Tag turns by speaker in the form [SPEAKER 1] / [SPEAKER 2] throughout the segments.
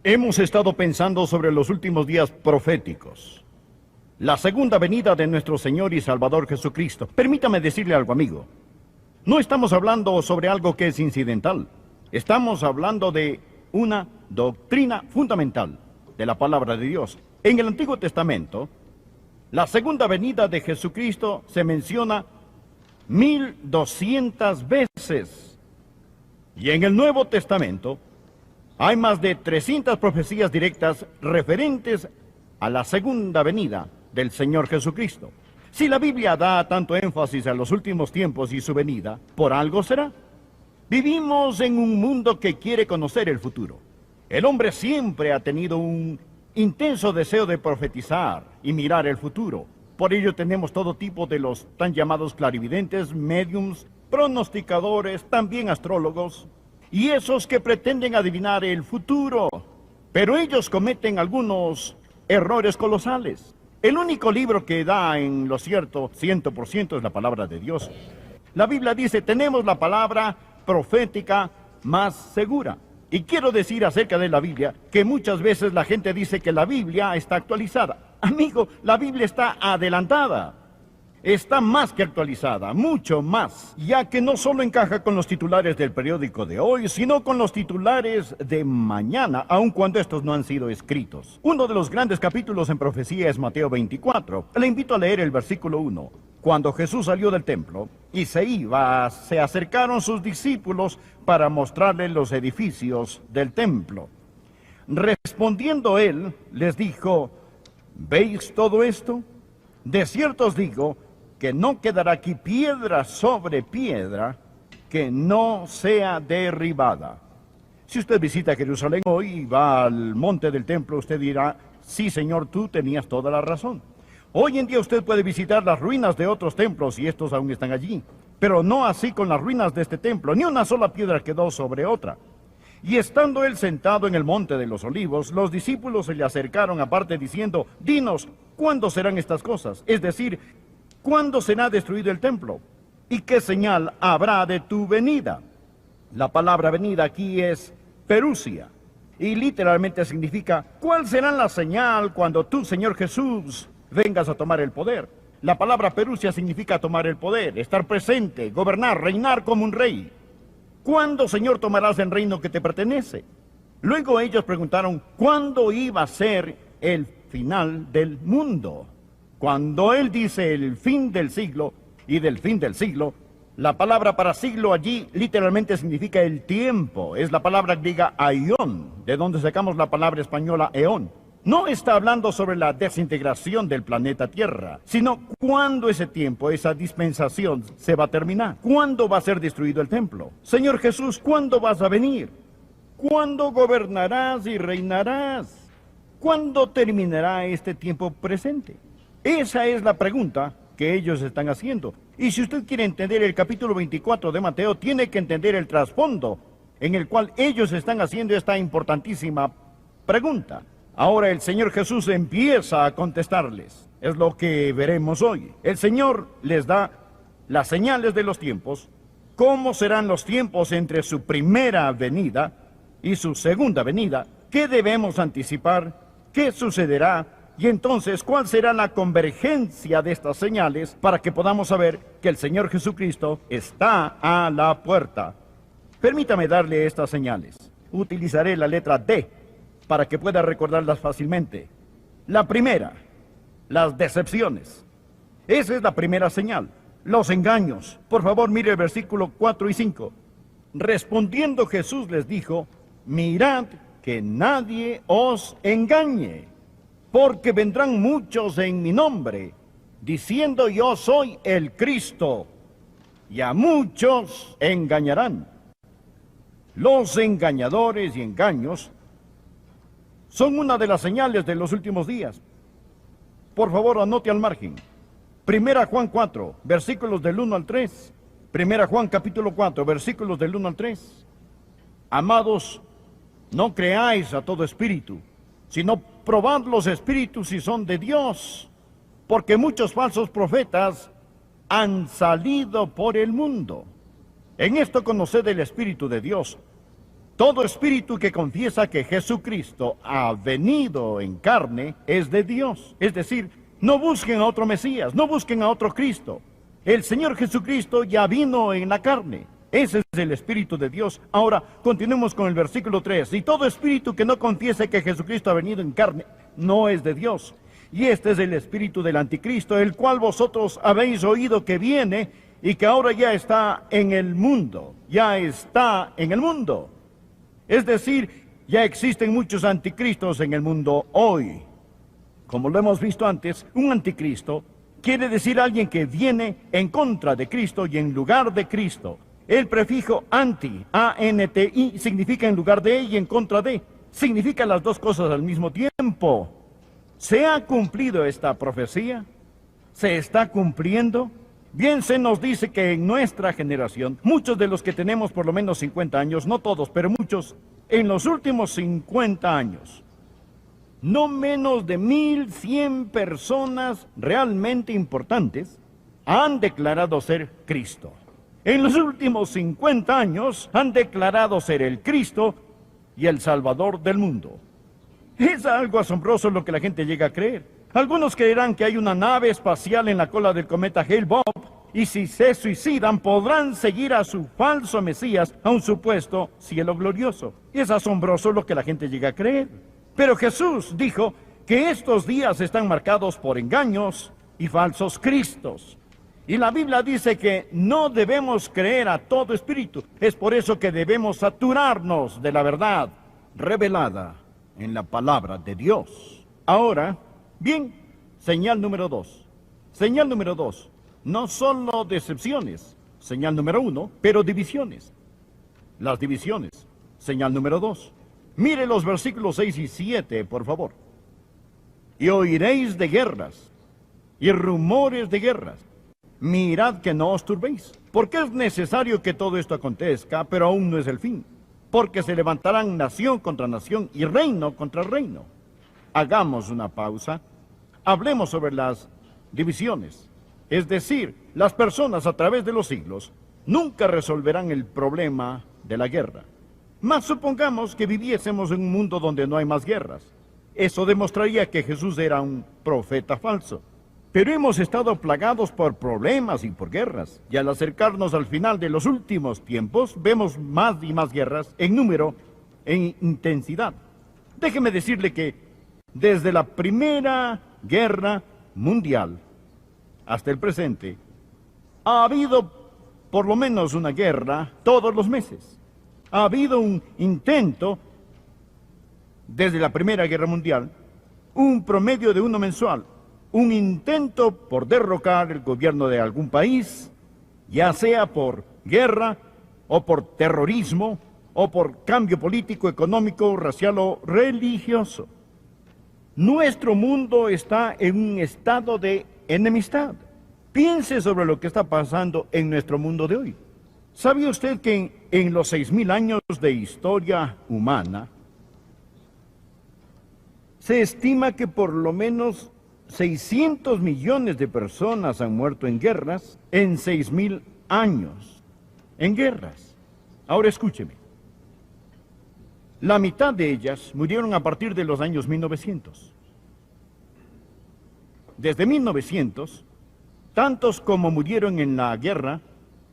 [SPEAKER 1] Hemos estado pensando sobre los últimos días proféticos, la segunda venida de nuestro Señor y Salvador Jesucristo. Permítame decirle algo, amigo. No estamos hablando sobre algo que es incidental. Estamos hablando de una doctrina fundamental de la palabra de Dios. En el Antiguo Testamento, la segunda venida de Jesucristo se menciona 1200 veces. Y en el Nuevo Testamento hay más de 300 profecías directas referentes a la segunda venida del Señor Jesucristo. Si la Biblia da tanto énfasis a los últimos tiempos y su venida, por algo será. Vivimos en un mundo que quiere conocer el futuro. El hombre siempre ha tenido un intenso deseo de profetizar y mirar el futuro. Por ello tenemos todo tipo de los tan llamados clarividentes, médiums, pronosticadores, también astrólogos, y esos que pretenden adivinar el futuro. Pero ellos cometen algunos errores colosales. El único libro que da en lo cierto 100% es la palabra de Dios. La Biblia dice, tenemos la palabra profética más segura. Y quiero decir acerca de la Biblia que muchas veces la gente dice que la Biblia está actualizada. Amigo, la Biblia está adelantada. Está más que actualizada, mucho más, ya que no solo encaja con los titulares del periódico de hoy, sino con los titulares de mañana, aun cuando estos no han sido escritos. Uno de los grandes capítulos en profecía es Mateo 24. Le invito a leer el versículo 1. Cuando Jesús salió del templo y se iba, se acercaron sus discípulos para mostrarle los edificios del templo. Respondiendo él, les dijo, ¿veis todo esto? De cierto os digo que no quedará aquí piedra sobre piedra que no sea derribada. Si usted visita Jerusalén hoy y va al monte del templo, usted dirá, sí, Señor, tú tenías toda la razón. Hoy en día usted puede visitar las ruinas de otros templos y estos aún están allí, pero no así con las ruinas de este templo, ni una sola piedra quedó sobre otra. Y estando él sentado en el monte de los olivos, los discípulos se le acercaron aparte diciendo, dinos, ¿cuándo serán estas cosas? Es decir, ¿cuándo será destruido el templo? ¿Y qué señal habrá de tu venida? La palabra venida aquí es perusia, y literalmente significa, ¿cuál será la señal cuando tú, Señor Jesús, vengas a tomar el poder? La palabra perusia significa tomar el poder, estar presente, gobernar, reinar como un rey. ¿Cuándo, Señor, tomarás el reino que te pertenece? Luego ellos preguntaron, ¿cuándo iba a ser el final del mundo? Cuando él dice el fin del siglo, y del fin del siglo, la palabra para siglo allí literalmente significa el tiempo. Es la palabra griega aión, de donde sacamos la palabra española eón. No está hablando sobre la desintegración del planeta Tierra, sino cuándo ese tiempo, esa dispensación se va a terminar. ¿Cuándo va a ser destruido el templo? Señor Jesús, ¿cuándo vas a venir? ¿Cuándo gobernarás y reinarás? ¿Cuándo terminará este tiempo presente? Esa es la pregunta que ellos están haciendo. Y si usted quiere entender el capítulo 24 de Mateo, tiene que entender el trasfondo en el cual ellos están haciendo esta importantísima pregunta. Ahora el Señor Jesús empieza a contestarles. Es lo que veremos hoy. El Señor les da las señales de los tiempos, cómo serán los tiempos entre su primera venida y su segunda venida, qué debemos anticipar, qué sucederá, y entonces cuál será la convergencia de estas señales para que podamos saber que el Señor Jesucristo está a la puerta. Permítame darle estas señales. Utilizaré la letra D para que pueda recordarlas fácilmente. La primera, las decepciones. Esa es la primera señal. Los engaños. Por favor, mire el versículo 4 y 5. Respondiendo Jesús les dijo, mirad que nadie os engañe, porque vendrán muchos en mi nombre, diciendo yo soy el Cristo, y a muchos engañarán. Los engañadores y engaños son una de las señales de los últimos días. Por favor, anote al margen. Primera Juan 4, versículos del 1 al 3. Primera Juan capítulo 4, versículos del 1 al 3. Amados, no creáis a todo espíritu, sino probad los espíritus si son de Dios, porque muchos falsos profetas han salido por el mundo. En esto conoced el Espíritu de Dios. Todo espíritu que confiesa que Jesucristo ha venido en carne es de Dios. Es decir, no busquen a otro Mesías, no busquen a otro Cristo. El Señor Jesucristo ya vino en la carne. Ese es el Espíritu de Dios. Ahora, continuemos con el versículo 3. Y todo espíritu que no confiese que Jesucristo ha venido en carne no es de Dios. Y este es el espíritu del anticristo, el cual vosotros habéis oído que viene y que ahora ya está en el mundo. Ya está en el mundo. Es decir, ya existen muchos anticristos en el mundo hoy. Como lo hemos visto antes, un anticristo quiere decir alguien que viene en contra de Cristo y en lugar de Cristo. El prefijo anti, A-N-T-I, significa en lugar de y en contra de. Significa las dos cosas al mismo tiempo. ¿Se ha cumplido esta profecía? ¿Se está cumpliendo? Bien se nos dice que en nuestra generación, muchos de los que tenemos por lo menos 50 años, no todos, pero muchos, en los últimos 50 años, no menos de 1,100 personas realmente importantes han declarado ser Cristo. En los últimos 50 años han declarado ser el Cristo y el Salvador del mundo. Es algo asombroso lo que la gente llega a creer. Algunos creerán que hay una nave espacial en la cola del cometa Hale-Bopp, y si se suicidan podrán seguir a su falso Mesías a un supuesto cielo glorioso. Es asombroso lo que la gente llega a creer. Pero Jesús dijo que estos días están marcados por engaños y falsos cristos. Y la Biblia dice que no debemos creer a todo espíritu. Es por eso que debemos saturarnos de la verdad revelada en la palabra de Dios. Ahora, bien, señal número 2. Señal número 2. No solo decepciones, señal número 1, pero divisiones. Las divisiones, señal número 2. Mire los versículos 6 y 7, por favor. Y oiréis de guerras y rumores de guerras. Mirad que no os turbéis, porque es necesario que todo esto acontezca, pero aún no es el fin. Porque se levantarán nación contra nación y reino contra reino. Hagamos una pausa. Hablemos sobre las divisiones. Es decir, las personas a través de los siglos nunca resolverán el problema de la guerra. Mas supongamos que viviésemos en un mundo donde no hay más guerras. Eso demostraría que Jesús era un profeta falso. Pero hemos estado plagados por problemas y por guerras. Y al acercarnos al final de los últimos tiempos, vemos más y más guerras en número, en intensidad. Déjeme decirle que desde la Primera Guerra Mundial hasta el presente, ha habido por lo menos una guerra todos los meses. Ha habido un intento, desde la Primera Guerra Mundial, un promedio de uno mensual, un intento por derrocar el gobierno de algún país, ya sea por guerra, o por terrorismo, o por cambio político, económico, racial o religioso. Nuestro mundo está en un estado de enemistad. Piense sobre lo que está pasando en nuestro mundo de hoy. ¿Sabe usted que en los 6,000 años de historia humana, se estima que por lo menos 600 millones de personas han muerto en guerras en 6,000 años? En guerras. Ahora escúcheme. La mitad de ellas murieron a partir de los años 1900. Desde 1900, tantos como murieron en la guerra,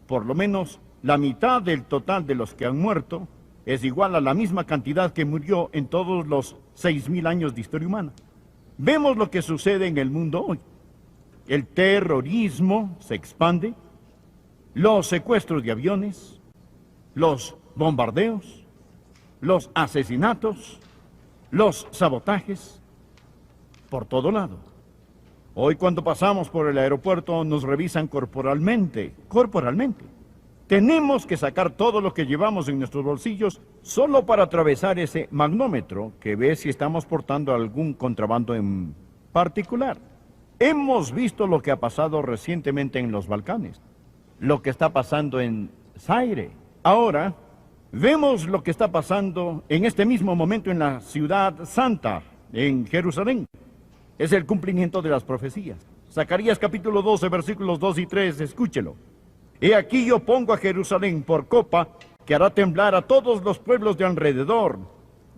[SPEAKER 1] por lo menos la mitad del total de los que han muerto, es igual a la misma cantidad que murió en todos los 6,000 años de historia humana. Vemos lo que sucede en el mundo hoy. El terrorismo se expande, los secuestros de aviones, los bombardeos, los asesinatos, los sabotajes, por todo lado. Hoy cuando pasamos por el aeropuerto nos revisan corporalmente. Tenemos que sacar todo lo que llevamos en nuestros bolsillos solo para atravesar ese magnómetro que ve si estamos portando algún contrabando en particular. Hemos visto lo que ha pasado recientemente en los Balcanes, lo que está pasando en Zaire. Ahora, vemos lo que está pasando en este mismo momento en la ciudad santa, en Jerusalén. Es el cumplimiento de las profecías. Zacarías capítulo 12, versículos 2 y 3, escúchelo. He aquí yo pongo a Jerusalén por copa que hará temblar a todos los pueblos de alrededor,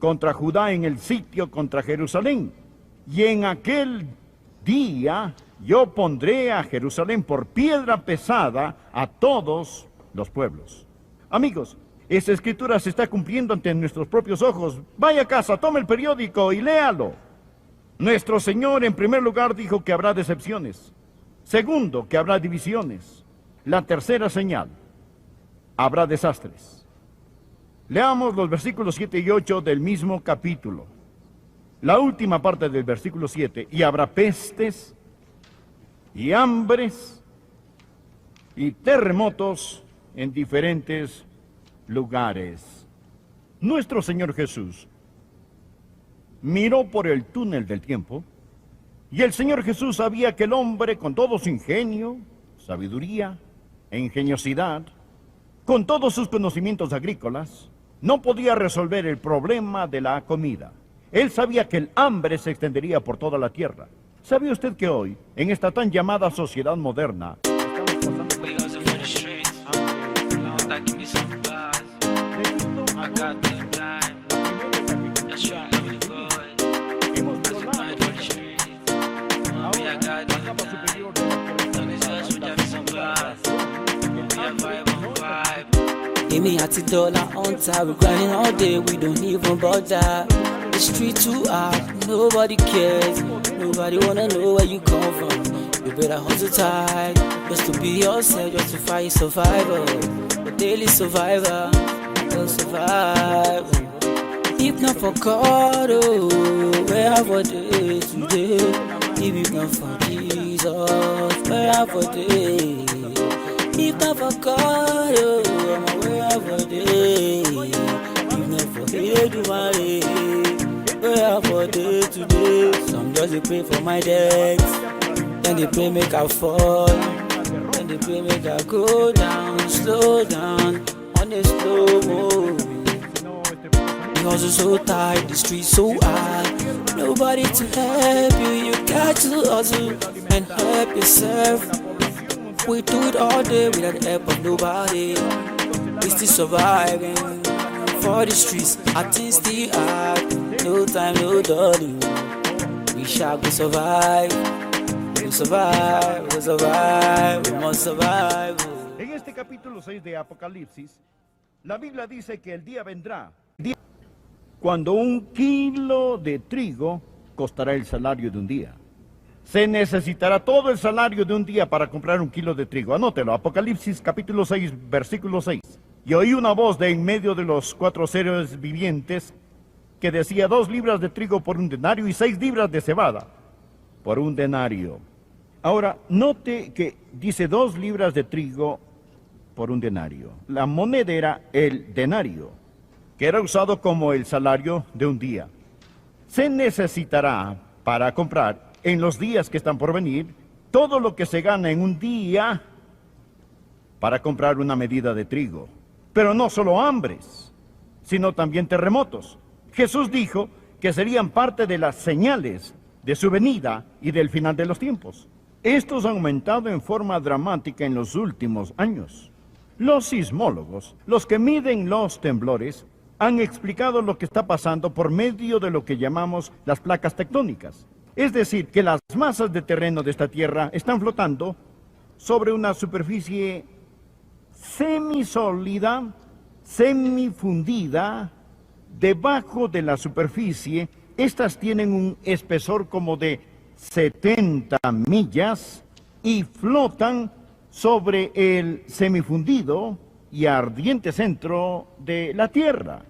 [SPEAKER 1] contra Judá en el sitio contra Jerusalén. Y en aquel día yo pondré a Jerusalén por piedra pesada a todos los pueblos. Amigos, esa escritura se está cumpliendo ante nuestros propios ojos. Vaya a casa, tome el periódico y léalo. Nuestro Señor, en primer lugar, dijo que habrá decepciones. Segundo, que habrá divisiones. La tercera señal, habrá desastres. Leamos los versículos 7 y 8 del mismo capítulo. La última parte del versículo 7, y habrá pestes, y hambres, y terremotos en diferentes lugares. Nuestro Señor Jesús miró por el túnel del tiempo, y el Señor Jesús sabía que el hombre, con todo su ingenio, sabiduría e ingeniosidad, con todos sus conocimientos agrícolas, no podía resolver el problema de la comida. Él sabía que el hambre se extendería por toda la tierra. ¿Sabe usted que hoy, en esta tan llamada sociedad moderna,
[SPEAKER 2] Give me $80 on time, we're grinding all day, we don't even bother. The street too hard, nobody cares, nobody wanna know where you come from. You better hustle tight, just to be yourself, just to fight survival. The daily survivor, will survive. If not for God, oh, where have a day today? If not for Jesus, where have a day? If not for God, oh, I'm aware of a day. If not for Edumare, where have a day today? Some just they pray for my debts, then they pray make I fall, then they pray make I go down, slow down, on a slow mo. The hustle so tight, the street so high, nobody to help you, you got to hustle and help yourself. We do it all day without the help of nobody. We still surviving for the streets, artists still hard. No time, no darling. We shall go survive. We survive, we survive, we must survive.
[SPEAKER 1] En este capítulo 6 de Apocalipsis, la Biblia dice que el día vendrá cuando 1 kilo de trigo costará el salario de un día. Se necesitará todo el salario de un día para comprar 1 kilo de trigo. Anótelo, Apocalipsis capítulo 6, versículo 6. Y oí una voz de en medio de los 4 seres vivientes que decía: 2 libras de trigo por 1 denario y 6 libras de cebada por 1 denario. Ahora, note que dice 2 libras de trigo por 1 denario. La moneda era el denario, que era usado como el salario de un día. Se necesitará para comprar en los días que están por venir todo lo que se gana en un día para comprar una medida de trigo. Pero no solo hambres, sino también terremotos. Jesús dijo que serían parte de las señales de su venida y del final de los tiempos. Estos han aumentado en forma dramática en los últimos años. Los sismólogos, los que miden los temblores, han explicado lo que está pasando por medio de lo que llamamos las placas tectónicas. Es decir, que las masas de terreno de esta tierra están flotando sobre una superficie semisólida, semifundida. Debajo de la superficie, estas tienen un espesor como de 70 millas y flotan sobre el semifundido y ardiente centro de la tierra.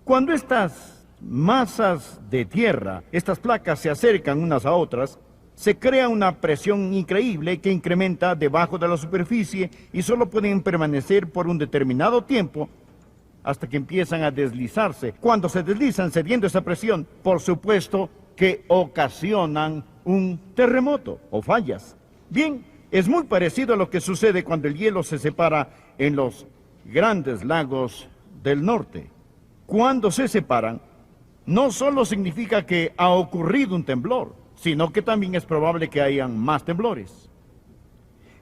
[SPEAKER 1] Cuando estas masas de tierra, estas placas se acercan unas a otras, se crea una presión increíble que incrementa debajo de la superficie y solo pueden permanecer por un determinado tiempo hasta que empiezan a deslizarse. Cuando se deslizan cediendo esa presión, por supuesto que ocasionan un terremoto o fallas. Bien, es muy parecido a lo que sucede cuando el hielo se separa en los grandes lagos del norte. Cuando se separan, no solo significa que ha ocurrido un temblor, sino que también es probable que hayan más temblores.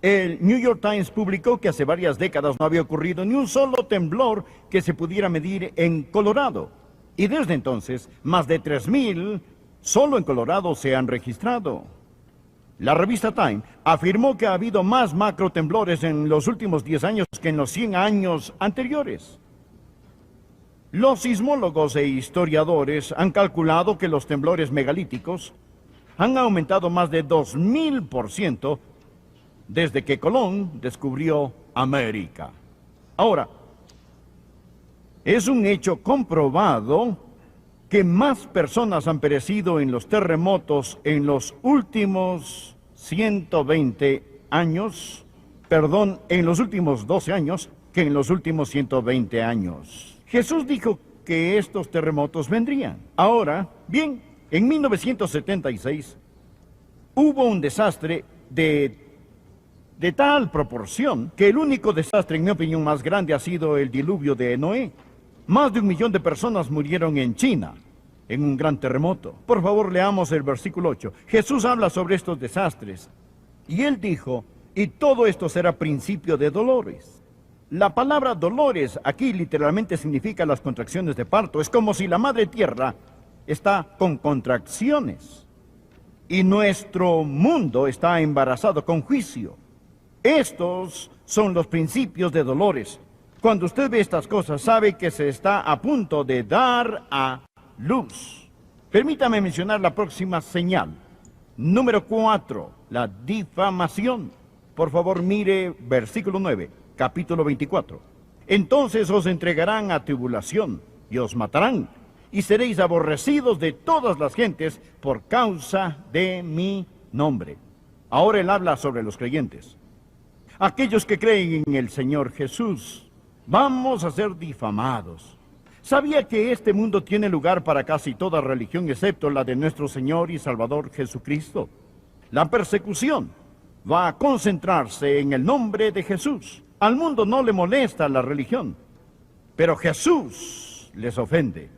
[SPEAKER 1] El New York Times publicó que hace varias décadas no había ocurrido ni un solo temblor que se pudiera medir en Colorado. Y desde entonces, más de 3,000 solo en Colorado se han registrado. La revista Time afirmó que ha habido más macrotemblores en los últimos 10 años que en los 100 años anteriores. Los sismólogos e historiadores han calculado que los temblores megalíticos han aumentado más de 2,000% desde que Colón descubrió América. Ahora, es un hecho comprobado que más personas han perecido en los terremotos en los últimos 120 años, en los últimos 12 años, que en los últimos 120 años. Jesús dijo que estos terremotos vendrían. Ahora, bien, en 1976 hubo un desastre de tal proporción que el único desastre, en mi opinión, más grande ha sido el diluvio de Noé. Más de 1 millón de personas murieron en China en un gran terremoto. Por favor, leamos el versículo 8. Jesús habla sobre estos desastres. Y él dijo, y todo esto será principio de dolores. La palabra dolores aquí literalmente significa las contracciones de parto. Es como si la madre tierra está con contracciones. Y nuestro mundo está embarazado con juicio. Estos son los principios de dolores. Cuando usted ve estas cosas, sabe que se está a punto de dar a luz. Permítame mencionar la próxima señal. Número 4, la difamación. Por favor, mire versículo 9, capítulo 24. Entonces os entregarán a tribulación y os matarán, y seréis aborrecidos de todas las gentes por causa de mi nombre. Ahora él habla sobre los creyentes. Aquellos que creen en el Señor Jesús, vamos a ser difamados. ¿Sabía que este mundo tiene lugar para casi toda religión excepto la de nuestro Señor y Salvador Jesucristo? La persecución va a concentrarse en el nombre de Jesús. Al mundo no le molesta la religión, pero Jesús les ofende.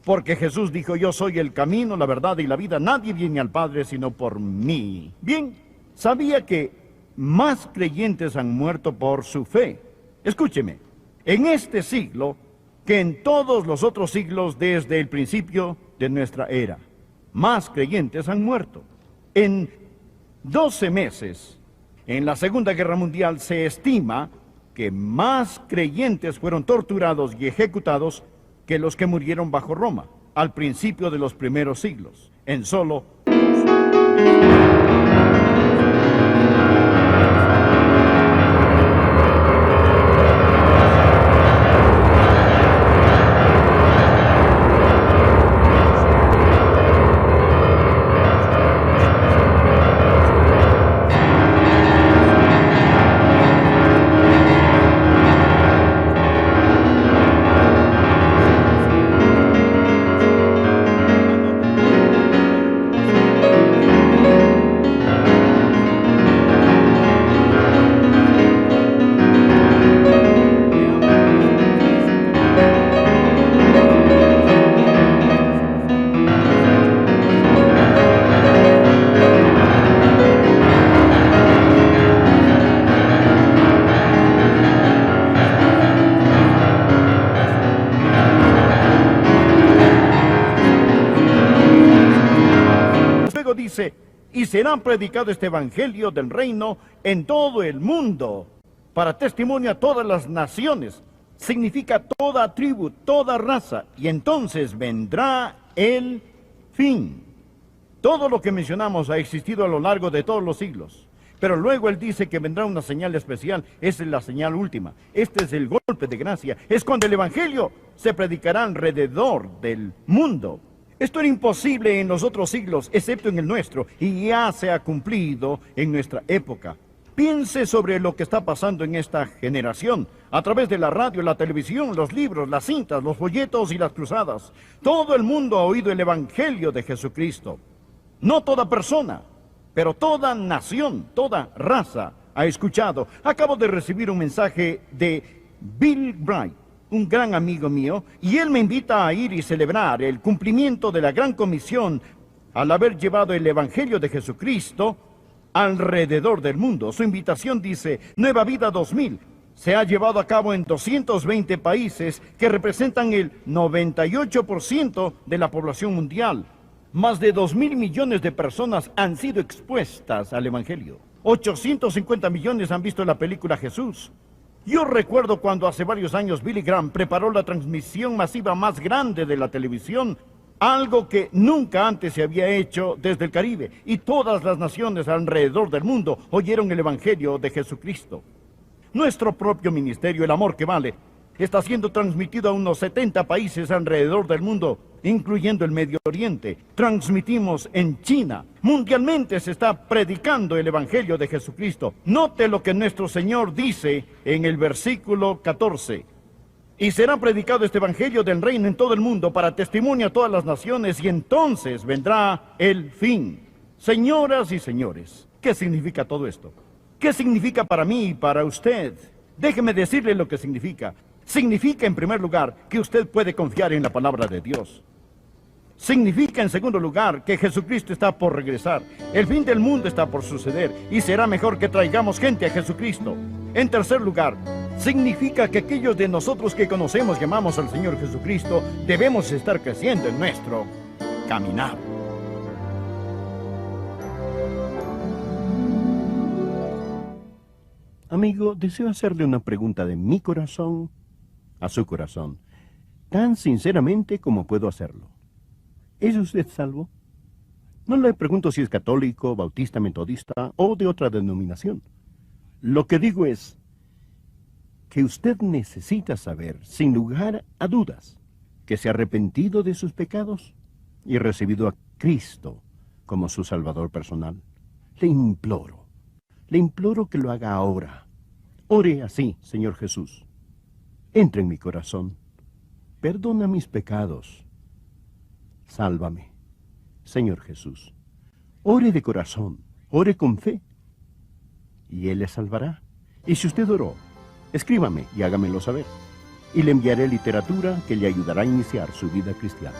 [SPEAKER 1] Porque Jesús dijo, yo soy el camino, la verdad y la vida. Nadie viene al Padre sino por mí. Bien, ¿sabía que más creyentes han muerto por su fe? Escúcheme, en este siglo que en todos los otros siglos desde el principio de nuestra era, más creyentes han muerto. En 12 meses, en la Segunda Guerra Mundial, se estima que más creyentes fueron torturados y ejecutados que los que murieron bajo Roma, al principio de los primeros siglos, en solo... Dice, y será predicado este evangelio del reino en todo el mundo, para testimonio a todas las naciones. Significa toda tribu, toda raza, y entonces vendrá el fin. Todo lo que mencionamos ha existido a lo largo de todos los siglos. Pero luego él dice que vendrá una señal especial. Esa es la señal última. Este es el golpe de gracia. Es cuando el evangelio se predicará alrededor del mundo. Esto era imposible en los otros siglos, excepto en el nuestro, y ya se ha cumplido en nuestra época. Piense sobre lo que está pasando en esta generación, a través de la radio, la televisión, los libros, las cintas, los folletos y las cruzadas. Todo el mundo ha oído el evangelio de Jesucristo. No toda persona, pero toda nación, toda raza ha escuchado. Acabo de recibir un mensaje de Bill Bright, un gran amigo mío, y él me invita a ir y celebrar el cumplimiento de la gran comisión al haber llevado el evangelio de Jesucristo alrededor del mundo. Su invitación dice Nueva Vida 2000. Se ha llevado a cabo en 220 países que representan el 98% de la población mundial. Más de 2.000 millones de personas han sido expuestas al Evangelio. 850 millones han visto la película Jesús. Yo recuerdo cuando hace varios años Billy Graham preparó la transmisión masiva más grande de la televisión, algo que nunca antes se había hecho desde el Caribe, y todas las naciones alrededor del mundo oyeron el Evangelio de Jesucristo. Nuestro propio ministerio, El Amor que Vale, está siendo transmitido a unos 70 países alrededor del mundo, incluyendo el Medio Oriente. Transmitimos en China. Mundialmente se está predicando el Evangelio de Jesucristo. Note lo que nuestro Señor dice en el versículo 14. Y será predicado este Evangelio del reino en todo el mundo para testimonio a todas las naciones, y entonces vendrá el fin. Señoras y señores, ¿qué significa todo esto? ¿Qué significa para mí y para usted? Déjeme decirle lo que significa. Significa, en primer lugar, que usted puede confiar en la palabra de Dios. Significa, en segundo lugar, que Jesucristo está por regresar. El fin del mundo está por suceder y será mejor que traigamos gente a Jesucristo. En tercer lugar, significa que aquellos de nosotros que conocemos y amamos al Señor Jesucristo debemos estar creciendo en nuestro caminar.
[SPEAKER 3] Amigo, deseo hacerle una pregunta de mi corazón a su corazón, tan sinceramente como puedo hacerlo. ¿Es usted salvo? No le pregunto si es católico, bautista, metodista o de otra denominación. Lo que digo es que usted necesita saber, sin lugar a dudas, que se ha arrepentido de sus pecados y recibido a Cristo como su Salvador personal. Le imploro que lo haga ahora. Ore así, Señor Jesús. Entra en mi corazón. Perdona mis pecados. Sálvame, Señor Jesús. Ore de corazón, ore con fe, y Él le salvará. Y si usted oró, escríbame y hágamelo saber, y le enviaré literatura que le ayudará a iniciar su vida cristiana.